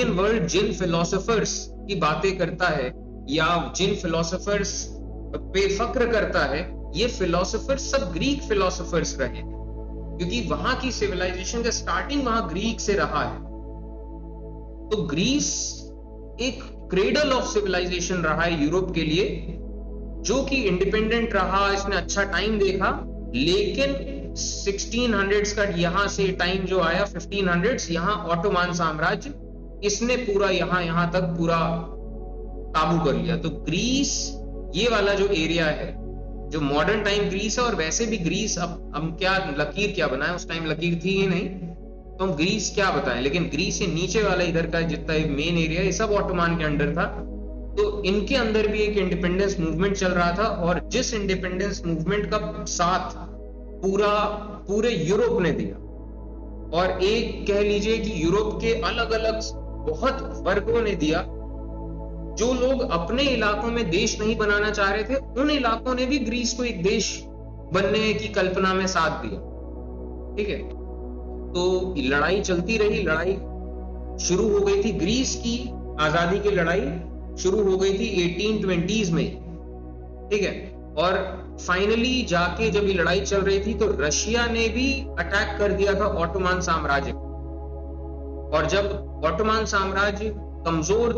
वर्ल्ड जिन फिलोसोफर्स की बातें करता है या जिन फिलोसोफर्स पे फक्र करता है, ये फिलोसोफर्स सब ग्रीक फिलोसोफर्स रहे हैं, क्योंकि वहां की सिविलाइजेशन का स्टार्टिंग वहां ग्रीक से रहा है। तो ग्रीस एक क्रेडल ऑफ सिविलाइजेशन रहा है यूरोप के लिए, जो कि इंडिपेंडेंट रहा, इसने अच्छा टाइम देखा, लेकिन 1600s का यहां से टाइम जो आया 1500s, यहां ऑटोमान साम्राज्य इसने पूरा यहां तक पूरा काबू कर लिया। तो ग्रीस ये वाला जो एरिया है, जो मॉडर्न टाइम ग्रीस है, और वैसे भी ग्रीस अब हम क्या लकीर क्या बनाए, उस टाइम लकीर थी ही नहीं, तो हम ग्रीस क्या बताएं, लेकिन ग्रीस से नीचे वाला इधर का जितना मेन एरिया ये सब ऑटोमान के अंडर था। तो इनके अंदर भी एक इंडिपेंडेंस मूवमेंट चल रहा था, और जिस इंडिपेंडेंस मूवमेंट का साथ पूरे यूरोप ने दिया, और एक कह लीजिए कि यूरोप के अलग अलग बहुत वर्गों ने दिया। जो लोग अपने इलाकों में देश नहीं बनाना चाह रहे थे, उन इलाकों ने भी ग्रीस को एक देश बनने की कल्पना में साथ दिया। ठीक है, तो लड़ाई चलती रही, लड़ाई शुरू हो गई थी, ग्रीस की आजादी की लड़ाई शुरू हो गई थी 1820s में। ठीक है, और फाइनली जाके जब ये लड़ाई चल रही थी तो रशिया ने भी अटैक कर दिया था ऑटोमान साम्राज्य को। और जब ऑटोमान साम्राज्य कमजोर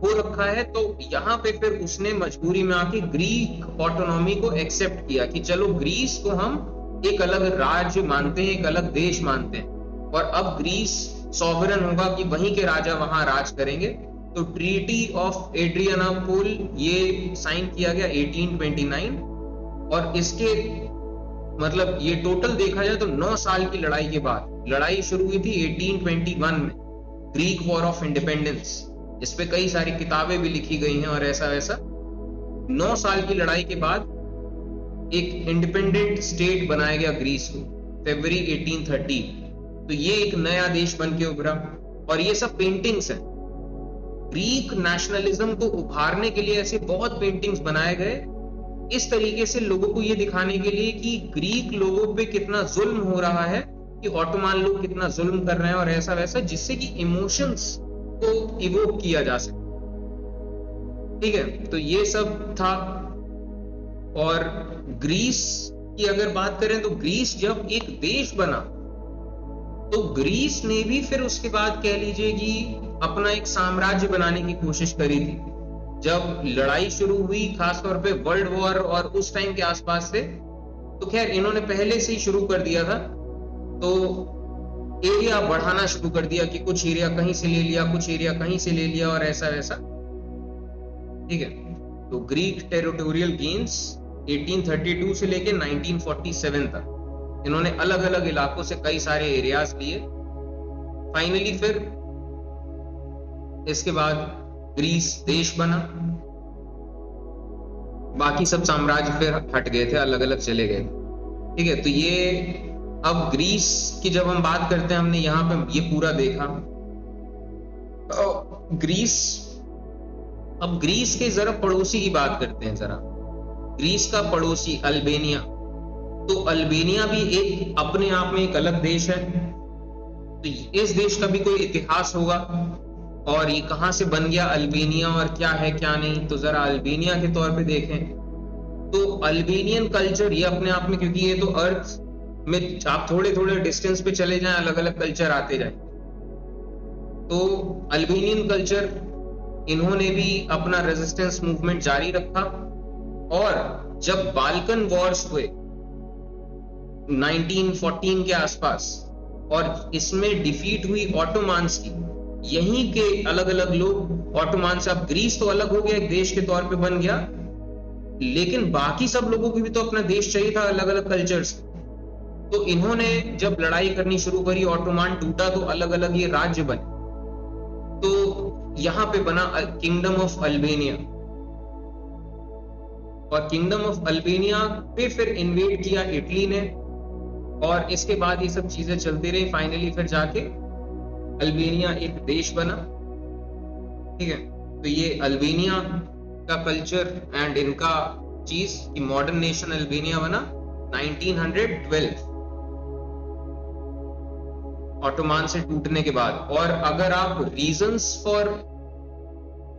हो रखा है तो यहाँ पे फिर उसने मजबूरी में आके ग्रीक ऑटोनॉमी को एक्सेप्ट किया कि चलो ग्रीस को हम एक अलग राज्य मानते हैं, एक अलग देश मानते हैं, और अब ग्रीस सॉवरन होगा कि वहीं के राजा वहां राज करेंगे। तो ट्रीटी ऑफ एड्रियानापोल ये साइन किया गया 1829, और इसके मतलब ये टोटल देखा जाए तो 9 साल की लड़ाई के बाद लड़ाई शुरू हुई थी 1821 में, ग्रीक वॉर ऑफ इंडिपेंडेंस। इस पे कई सारी किताबें भी लिखी गई हैं और ऐसा वैसा। 9 साल की लड़ाई के बाद एक इंडिपेंडेंट स्टेट बनाया गया ग्रीस को, फरवरी 1830। तो ये एक नया देश बन के उभरा, और ये सब पेंटिंग्स हैं। ग्रीक नेशनलिज्म को उभारने के लिए ऐसे बहुत पेंटिंग्स बनाए गए, इस तरीके से लोगों को ये दिखाने के लिए कि ग्रीक लोगों पे कितना जुल्म हो रहा है, कि ऑटोमान लोग कितना जुल्म कर रहे हैं और ऐसा वैसा, जिससे कि इमोशंस को इवोक किया जा सके। ठीक है, तो ये सब था। और ग्रीस की अगर बात करें तो ग्रीस जब एक देश बना तो ग्रीस ने भी फिर उसके बाद कह लीजिए कि अपना एक साम्राज्य बनाने की कोशिश करी थी। जब लड़ाई शुरू हुई खासतौर पे वर्ल्ड वॉर और उस टाइम के आसपास से, तो खैर इन्होंने पहले से ही शुरू कर दिया था, तो एरिया बढ़ाना शुरू कर दिया कि कुछ एरिया कहीं से ले लिया, कुछ एरिया कहीं से ले लिया और ऐसा वैसा। ठीक है, तो ग्रीक टेरिटोरियल गेन्स 1832 से लेके 1947 तक इन्होंने अलग अलग इलाकों से कई सारे एरियाज लिए। फाइनली फिर इसके बाद ग्रीस देश बना, बाकी सब साम्राज्य फिर हट गए थे, अलग अलग चले गए। ठीक है, तो ये अब ग्रीस की जब हम बात करते हैं, हमने यहाँ पे ये पूरा देखा। ग्रीस, अब ग्रीस के जरा पड़ोसी की बात करते हैं जरा। ग्रीस का पड़ोसी अल्बेनिया, तो अल्बेनिया भी एक अपने आप में एक अलग देश है। तो इस देश का भी कोई इतिहास होगा, और ये कहां से बन गया अल्बेनिया और क्या है क्या नहीं। तो जरा अल्बेनिया के तौर पे देखें तो अल्बेनियन कल्चर ये अपने आप में, क्योंकि ये तो अर्थ में आप थोड़े थोड़े डिस्टेंस पे चले जाएं, अलग अलग कल्चर आते जाए। तो अल्बेनियन कल्चर, इन्होंने भी अपना रेजिस्टेंस मूवमेंट जारी रखा, और जब बाल्कन वॉर्स हुए 1914 के आसपास, और इसमें डिफीट हुई ऑटोमान्स की, यहीं के अलग अलग लोग ऑटोमान से, अब ग्रीस तो अलग हो गया, एक देश के तौर पे बन गया, लेकिन बाकी सब लोगों को भी तो अपना देश चाहिए था, अलग अलग कल्चर्स। तो इन्होंने जब लड़ाई करनी शुरू करी, ऑटोमान टूटा, तो अलग अलग ये राज्य बने। तो यहां पे बना किंगडम ऑफ अल्बेनिया, और किंगडम ऑफ अल्बेनिया पे फिर इन्वेड किया इटली ने, और इसके बाद ये सब चीजें चलती रही। फाइनली फिर जाके अल्बेनिया एक देश बना। ठीक है, तो ये अल्बेनिया का कल्चर एंड इनका चीज कि मॉडर्न नेशन अल्बेनिया बना 1912 ऑटोमान से टूटने के बाद। और अगर आप रीजंस फॉर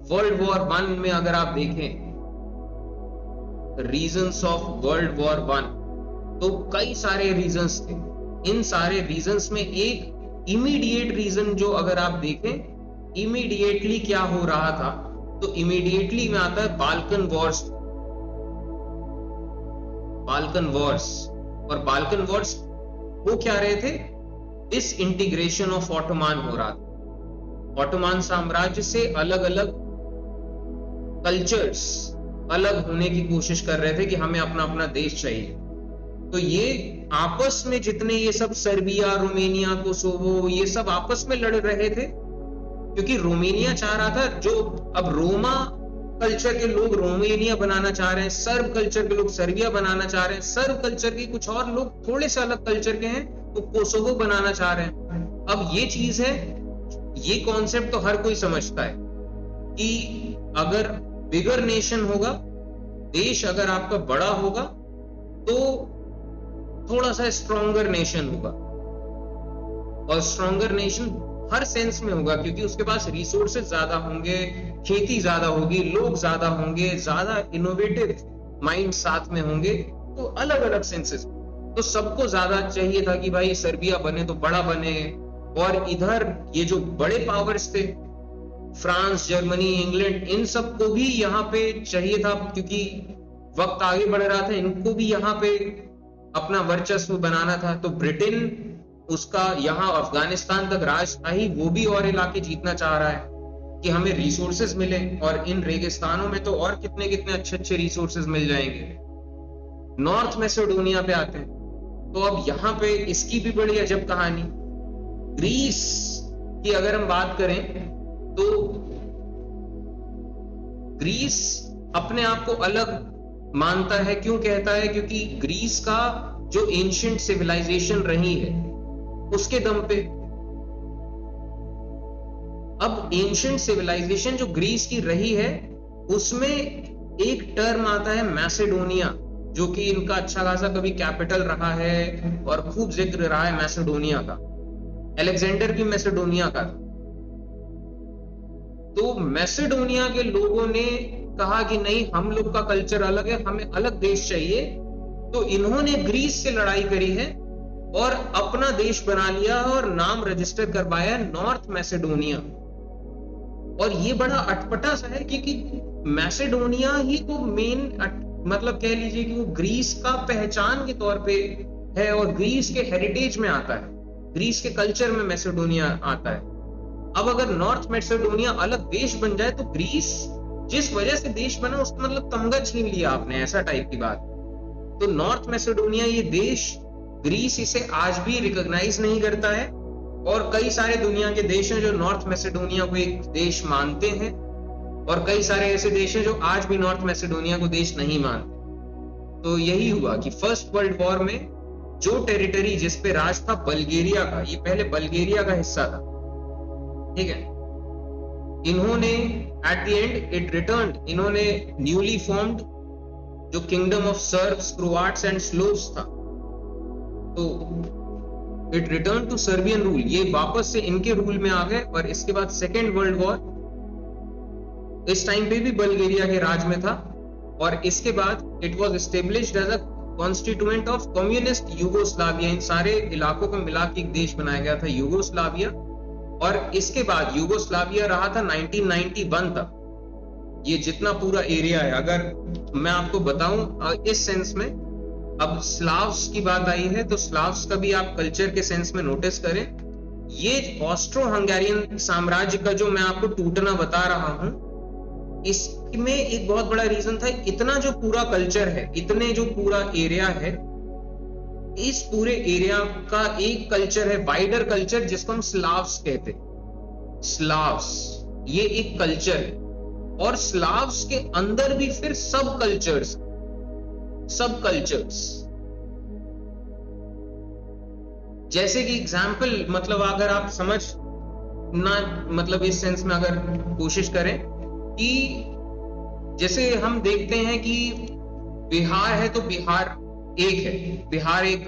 वर्ल्ड वॉर 1 में अगर आप देखें, रीजंस ऑफ वर्ल्ड वॉर 1, तो कई सारे रीजंस थे। इन सारे रीजंस में एक इमीडिएट रीजन जो अगर आप देखें इमीडिएटली क्या हो रहा था, तो इमीडिएटली में आता है बाल्कन वॉर्स। बाल्कन वॉर्स, और बाल्कन वॉर्स वो क्या रहे थे, डिस इंटीग्रेशन ऑफ ऑटोमान हो रहा था। ऑटोमान साम्राज्य से अलग अलग कल्चर्स अलग होने की कोशिश कर रहे थे कि हमें अपना अपना देश चाहिए। तो ये आपस में जितने ये सब सर्बिया, रोमेनिया, कोसोवो, ये सब आपस में लड़ रहे थे, क्योंकि रोमेनिया चाह रहा था, जो अब रोमा कल्चर के लोग रोमेनिया बनाना चाह रहे हैं, सर्ब कल्चर के लोग सर्बिया बनाना चाह रहे हैं, सर्ब कल्चर के कुछ और लोग थोड़े से अलग कल्चर के हैं तो कोसोवो बनाना चाह रहे हैं। अब ये चीज है, ये कॉन्सेप्ट तो हर कोई समझता है कि अगर बिगर नेशन होगा, देश अगर आपका बड़ा होगा, तो थोड़ा सा स्ट्रॉन्गर नेशन होगा, और स्ट्रॉन्गर नेशन हर सेंस में होगा क्योंकि उसके पास रिसोर्सेज ज्यादा होंगे, खेती ज्यादा होगी, लोग ज्यादा होंगे, ज्यादा इनोवेटिव माइंड साथ में होंगे, तो अलग अलग सेंसेस। तो सबको ज्यादा चाहिए था कि भाई सर्बिया बने तो बड़ा बने, और इधर ये जो बड़े पावर्स थे, फ्रांस, जर्मनी, इंग्लैंड, इन सबको भी यहाँ पे चाहिए था क्योंकि वक्त आगे बढ़ रहा था, इनको भी यहाँ पे अपना वर्चस्व बनाना था। तो ब्रिटेन, उसका यहाँ अफगानिस्तान तक राज था ही, वो भी और इलाके जीतना चाह रहा है कि हमें रिसोर्सेज मिले, और इन रेगिस्तानों में तो और कितने कितने अच्छे अच्छे रिसोर्सेज मिल जाएंगे। नॉर्थ मैसेडोनिया पे आते हैं, तो अब यहाँ पे इसकी भी बड़ी अजब कहानी। ग्रीस की अगर हम बात करें तो ग्रीस अपने आप को अलग मानता है। क्यों कहता है? क्योंकि ग्रीस का जो एंशिएंट सिविलाइजेशन रही है उसके दम पे, अब एंशिएंट सिविलाइजेशन जो ग्रीस की रही है उसमें एक टर्म आता है मैसेडोनिया, जो कि इनका अच्छा खासा कभी कैपिटल रहा है और खूब जिक्र रहा है मैसेडोनिया का। अलेक्जेंडर भी मैसेडोनिया का था। तो मैसेडोनिया के लोगों ने कहा कि नहीं, हम लोग का कल्चर अलग है, हमें अलग देश चाहिए। तो इन्होंने ग्रीस से लड़ाई करी है और अपना देश बना लिया और नाम रजिस्टर करवाया नॉर्थ मैसेडोनिया। और ये बड़ा अटपटा सा है क्योंकि मैसेडोनिया ही तो मेन, मतलब कह लीजिए कि वो ग्रीस का पहचान के तौर पे है और ग्रीस के हेरिटेज में आता है, ग्रीस के कल्चर में मैसेडोनिया आता है। अब अगर नॉर्थ मैसेडोनिया अलग देश बन जाए तो ग्रीस जिस वजह से देश बना उसका मतलब तमगा छीन लिया आपने, ऐसा टाइप की बात। तो नॉर्थ मैसेडोनिया ये देश, ग्रीस इसे आज भी रिकॉग्नाइज नहीं करता है, और कई सारे दुनिया के देश हैं जो नॉर्थ मैसेडोनिया को एक देश मानते हैं, और कई सारे ऐसे देश हैं जो आज भी नॉर्थ मैसेडोनिया को देश नहीं मानते। तो यही हुआ कि फर्स्ट वर्ल्ड वॉर में जो टेरिटरी जिस पे राज था बल्गेरिया का, ये पहले बल्गेरिया का हिस्सा था, ठीक है, इन्होंने at the end it returned, इन्होंने न्यूली फॉर्म्ड जो kingdom of Serbs, Croats and Slavs था, तो it return to Serbian rule, ये वापस से इनके रूल में आ गए। और इसके बाद सेकेंड वर्ल्ड वॉर, इस टाइम पे भी बल्गेरिया के राज में था, और इसके बाद it was established as a constituent of communist Yugoslavia. इन सारे इलाकों को मिला के एक देश बनाया गया था यूगोस्लाविया, और इसके बाद यूगोस्लाविया रहा था 1991 तक। ये जितना पूरा एरिया है, अगर मैं आपको बताऊं इस सेंस में, अब स्लाव्स की बात आई है तो स्लाव्स का भी आप कल्चर के सेंस में नोटिस करें। ये ऑस्ट्रो हंगेरियन साम्राज्य का जो मैं आपको टूटना बता रहा हूं, इसमें एक बहुत बड़ा रीजन था, इतना जो पूरा कल्चर है, इतने जो पूरा एरिया है, इस पूरे एरिया का एक कल्चर है, वाइडर कल्चर, जिसको हम स्लाव्स कहते हैं। स्लाव्स ये एक कल्चर है, और स्लाव्स के अंदर भी फिर सब कल्चर्स, जैसे कि एग्जाम्पल, मतलब अगर आप समझ ना, मतलब इस सेंस में अगर कोशिश करें कि जैसे हम देखते हैं कि बिहार है तो बिहार एक है, बिहार एक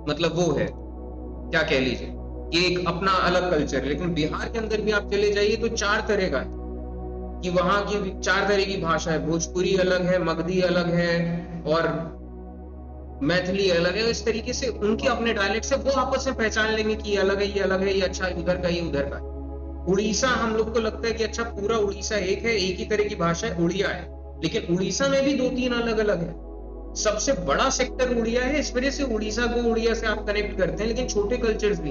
मतलब वो है, क्या कह लीजिए कि एक अपना अलग कल्चर, लेकिन बिहार के अंदर भी आप चले जाइए तो चार तरह का है कि वहां की चार तरह की भाषा है, भोजपुरी अलग है, मगधी अलग है, और मैथिली अलग है। इस तरीके से उनके अपने डायलेक्ट से वो आपस में पहचान लेंगे कि ये अलग है, ये अलग है, ये अच्छा उधर का, ये उधर का। उड़ीसा, हम लोग को लगता है कि अच्छा पूरा उड़ीसा एक है, एक ही तरह की भाषा है, उड़िया है, लेकिन उड़ीसा में भी दो तीन अलग अलग है। सबसे बड़ा सेक्टर उड़िया है, इस वजह से उड़ीसा को उड़िया से आप कनेक्ट करते हैं, लेकिन छोटे कल्चर्स भी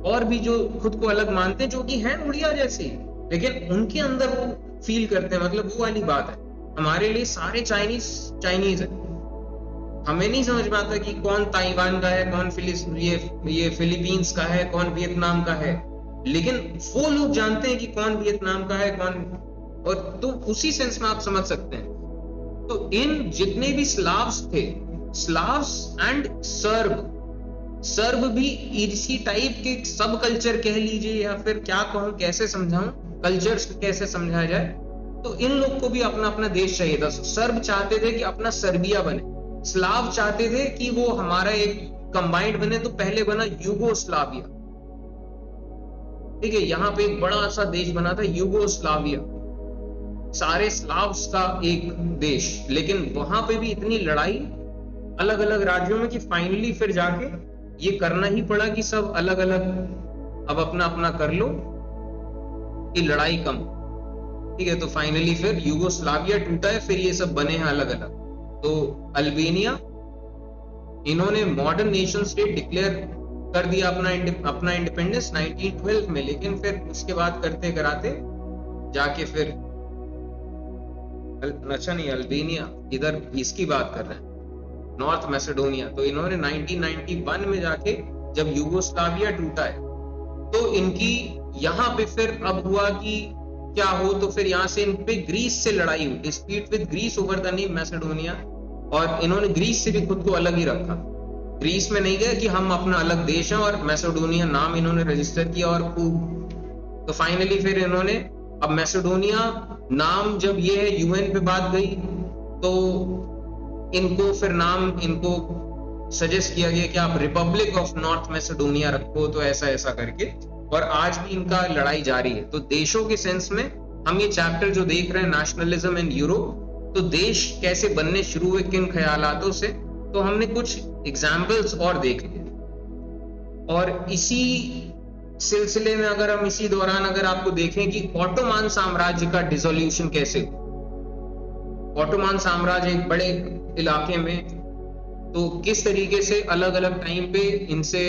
और भी जो खुद को अलग मानते हैं, जो कि हैं उड़िया जैसे, लेकिन उनके अंदर वो फील करते हैं, मतलब वो वाली बात है। हमारे लिए सारे चाइनीज है, हमें नहीं समझ में आता कि कौन ताइवान का है, कौन ये फिलीपींस का है, कौन वियतनाम का है, लेकिन वो लोग जानते हैं कि कौन वियतनाम का है, कौन, और तो उसी सेंस में आप समझ सकते हैं। तो इन जितने भी स्लाव्स थे, स्लाव्स एंड सर्ब, सर्ब भी इसी टाइप के सब कल्चर कह लीजिए, या फिर क्या कहूं, कैसे समझाऊं, कल्चर्स कैसे समझाया जाए, तो इन लोग को भी अपना अपना देश चाहिए था। सर्ब चाहते थे कि अपना सर्बिया बने, स्लाव चाहते थे कि वो हमारा एक कंबाइंड बने, तो पहले बना यूगोस्लाविया। ठीक है, यहाँ पे एक बड़ा सा देश बना था यूगोस्लाविया, सारे स्लाव्स का एक देश। लेकिन वहां पे भी इतनी लड़ाई अलग अलग राज्यों में कि फाइनली फिर जाके ये करना ही पड़ा कि सब अलग अलग अब अपना अपना कर लो कि लड़ाई कम। ठीक है, तो फाइनली फिर यूगोस्लाविया टूटा है, फिर ये सब बने हैं अलग अलग। तो अल्बेनिया, इन्होंने मॉडर्न नेशन स्टेट डिक्लेयर कर दिया अपना इंडिपेंडेंस 1912 में, लेकिन फिर उसके बाद करते कराते जाके फिर अच्छा नहीं, अल्बेनिया, इधर इसकी बात कर रहे हैं, नॉर्थ मैसेडोनिया। तो इन्होंने 1991 में जाके जब यूगोस्लाविया टूटा है, तो इनकी यहाँ पे फिर अब हुआ कि क्या हो, तो फिर यहाँ से इन पे ग्रीस से लड़ाई हुई, dispute with Greece over the name Macedonia, और इन्होंने ग्रीस से भी खुद को अलग ही रखा। ग्रीस में नहीं गया कि हम अपना अलग देश है, और मैसेडोनिया नाम इन्होंने रजिस्टर किया और खूब। तो फाइनली फिर इन्होंने अब मैसेडोनिया नाम, जब ये है यूएन पे बात गई, तो इनको फिर नाम इनको सजेस्ट किया गया कि आप रिपब्लिक ऑफ नॉर्थ मैसेडोनिया रखो, तो ऐसा ऐसा करके, और आज भी इनका लड़ाई जारी है। तो देशों के सेंस में हम ये चैप्टर जो देख रहे हैं, नेशनलिज्म इन यूरोप, तो देश कैसे बनने शुरू हुए, किन ख्यालातों से, तो हमने कुछ एग्जाम्पल्स और देख लिए। और इसी सिलसिले में अगर हम इसी दौरान अगर आपको देखें कि ऑटोमान साम्राज्य का डिसोल्यूशन कैसे हुआ, ऑटोमान साम्राज्य एक बड़े इलाके में, तो किस तरीके से अलग अलग टाइम पे इनसे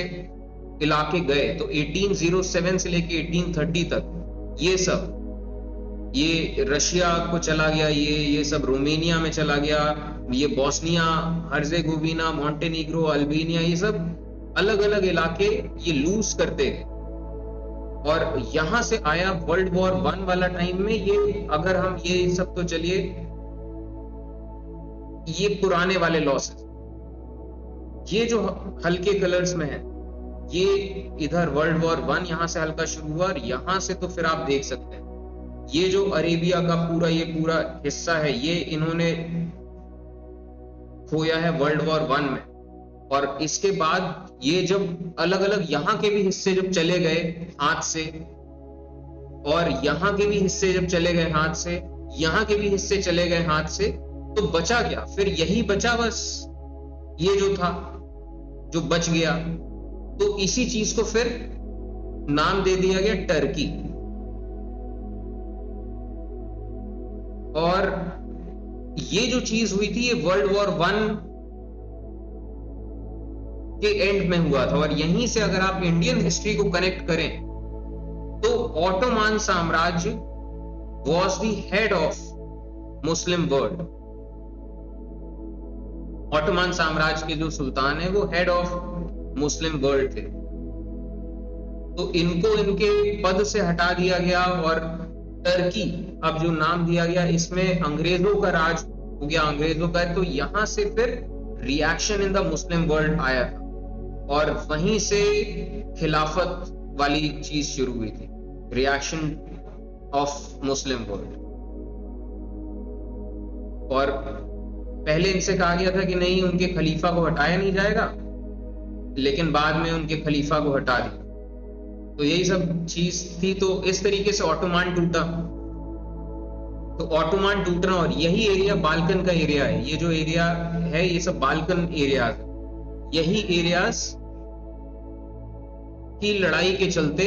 इलाके गए। तो 1807 से लेके 1830 तक ये सब, ये रशिया को चला गया, ये सब रोमेनिया में चला गया, ये बोस्निया हर्जेगोविना, मॉन्टेनीग्रो, अल्बेनिया, ये सब अलग अलग इलाके ये लूज करते गए। और यहां से आया वर्ल्ड वॉर 1 वाला टाइम में, ये अगर हम ये सब, तो चलिए ये पुराने वाले लॉसेस, ये जो हल्के कलर्स में है, ये इधर वर्ल्ड वॉर 1 यहां से हल्का शुरू हुआ, और यहां से तो फिर आप देख सकते हैं ये जो अरेबिया का पूरा ये पूरा हिस्सा है, ये इन्होंने खोया है वर्ल्ड वॉर 1 में। और इसके बाद ये जब अलग अलग यहाँ के भी हिस्से जब चले गए हाथ से, और यहाँ के भी हिस्से जब चले गए हाथ से, यहाँ के भी हिस्से चले गए हाथ से, तो बचा क्या, फिर यही बचा बस, ये जो था जो बच गया। तो इसी चीज को फिर नाम दे दिया गया टर्की। और ये जो चीज हुई थी, ये वर्ल्ड वॉर 1 के एंड में हुआ था। और यहीं से अगर आप इंडियन हिस्ट्री को कनेक्ट करें, तो ऑटोमान साम्राज्य was the head of Muslim world. Ottoman साम्राज्य के जो सुल्तान है, वो हेड ऑफ मुस्लिम वर्ल्ड थे। तो इनको इनके पद से हटा दिया गया, और टर्की अब जो नाम दिया गया, इसमें अंग्रेजों का राज हो गया, अंग्रेजों का। तो यहां से फिर reaction in the Muslim world आया था, और वहीं से खिलाफत वाली चीज शुरू हुई थी, रिएक्शन ऑफ मुस्लिम वर्ल्ड। और पहले इनसे कहा गया था कि नहीं, उनके खलीफा को हटाया नहीं जाएगा, लेकिन बाद में उनके खलीफा को हटा दिया। तो यही सब चीज थी। तो इस तरीके से ऑटोमान टूटा। तो ऑटोमान टूटना, और यही एरिया बाल्कन का एरिया है, ये जो एरिया है, ये सब बाल्कन एरियाज, यही एरियाज की लड़ाई के चलते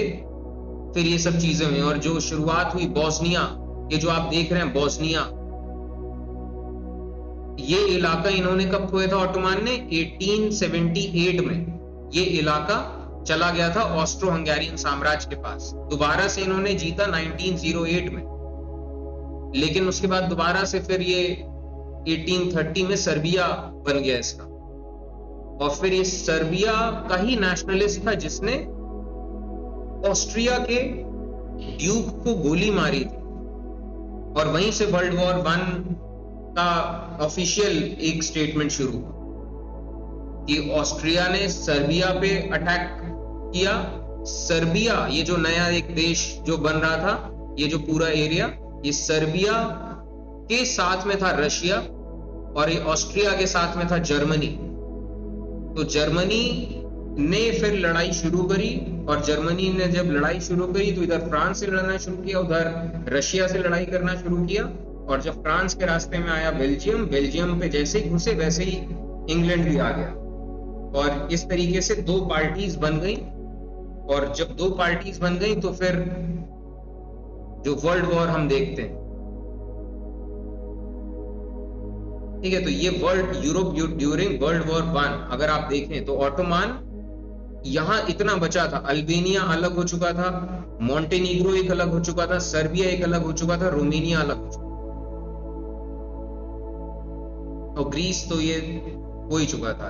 फिर ये सब चीजें हुई। और जो शुरुआत हुई बोस्निया, ये जो आप देख रहे हैं बोस्निया, ये इलाका इन्होंने कब खोया था ऑटोमान ने, 1878 में ये इलाका चला गया था ऑस्ट्रो हंगेरियन साम्राज्य के पास। दोबारा से इन्होंने जीता 1908 में, लेकिन उसके बाद दोबारा से फिर ये 1830 में सर्बिया बन गया इसका। और फिर ये सर्बिया का ही नेशनलिस्ट था जिसने ऑस्ट्रिया के ड्यूक को गोली मारी थी। और वहीं से वर्ल्ड वॉर 1 का ऑफिशियल एक स्टेटमेंट शुरू हुआ। कि ऑस्ट्रिया ने सर्बिया पे अटैक किया। सर्बिया, ये जो नया एक देश जो बन रहा था, ये जो पूरा एरिया, ये सर्बिया के साथ में था रशिया, और ये ऑस्ट्रिया के साथ में था जर्मनी। तो जर्मनी ने फिर लड़ाई शुरू करी, और जर्मनी ने जब लड़ाई शुरू करी तो इधर फ्रांस से लड़ना शुरू किया, उधर रशिया से लड़ाई करना शुरू किया। और जब फ्रांस के रास्ते में आया बेल्जियम, बेल्जियम पे जैसे ही घुसे वैसे ही इंग्लैंड भी आ गया, और इस तरीके से दो पार्टीज बन गई। और जब दो पार्टीज बन गई तो फिर जो वर्ल्ड वॉर हम देखते हैं, ठीक है, तो ये world Europe during world war 1 अगर आप देखें तो ऑटोमान यहां इतना बचा था। अल्बेनिया अलग हो चुका था, मॉन्टेनीग्रो एक अलग हो चुका था, सर्बिया एक अलग हो चुका था, रोमेनिया अलग हो चुका था, और ग्रीस तो ये हो ही चुका था।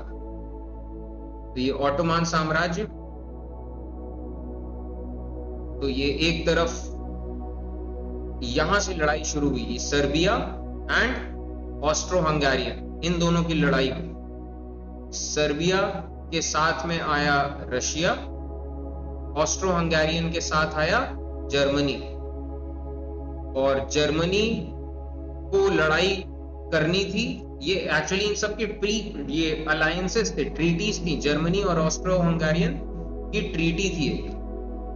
तो ये ऑटोमान साम्राज्य, तो ये एक तरफ यहां से लड़ाई शुरू हुई, सर्बिया एंड ऑस्ट्रो हंगेरियन, इन दोनों की लड़ाई हुई। सर्बिया के साथ में आया रशिया, ऑस्ट्रो हंगेरियन के साथ आया जर्मनी, और जर्मनी को लड़ाई करनी थी। ये एक्चुअली इन सब के ये अलायंसेस थे, ट्रीटीज थी, जर्मनी और ऑस्ट्रो हंगेरियन की ट्रीटी थी,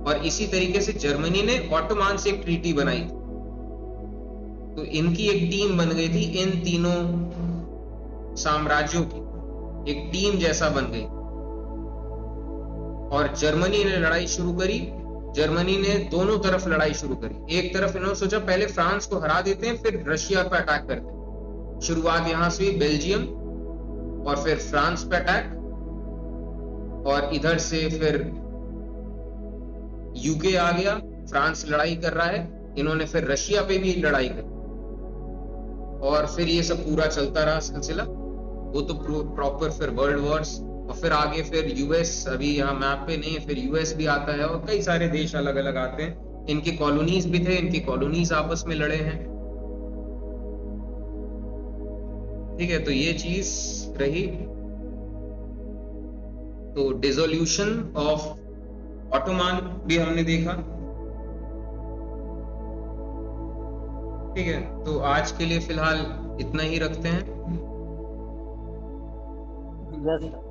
और इसी तरीके से जर्मनी ने ऑटोमान से एक ट्रीटी बनाई थी। तो इनकी एक टीम बन गई थी, इन तीनों साम्राज्यों की एक टीम जैसा बन गई, और जर्मनी ने लड़ाई शुरू करी। जर्मनी ने दोनों तरफ लड़ाई शुरू करी। एक तरफ इन्होंने सोचा पहले फ्रांस को हरा देते हैं, फिर रशिया पर अटैक करते हैं। शुरुआत यहां से हुई, बेल्जियम और फिर फ्रांस पे अटैक, और इधर से फिर यूके आ गया, फ्रांस लड़ाई कर रहा है, इन्होंने फिर रशिया पे भी लड़ाई करी, और फिर ये सब पूरा चलता रहा सिलसिला। वो तो प्रॉपर फिर वर्ल्ड वॉर्स, और फिर आगे फिर यूएस, अभी यहाँ मैप पे नहीं है, फिर यूएस भी आता है, और कई सारे देश अलग अलग आते हैं। इनके कॉलोनीज भी थे, इनकी कॉलोनीज आपस में लड़े हैं, ठीक है। तो ये चीज रही। तो डिसोल्यूशन ऑफ ऑटोमान भी हमने देखा, ठीक है। तो आज के लिए फिलहाल इतना ही रखते हैं। Yes sir.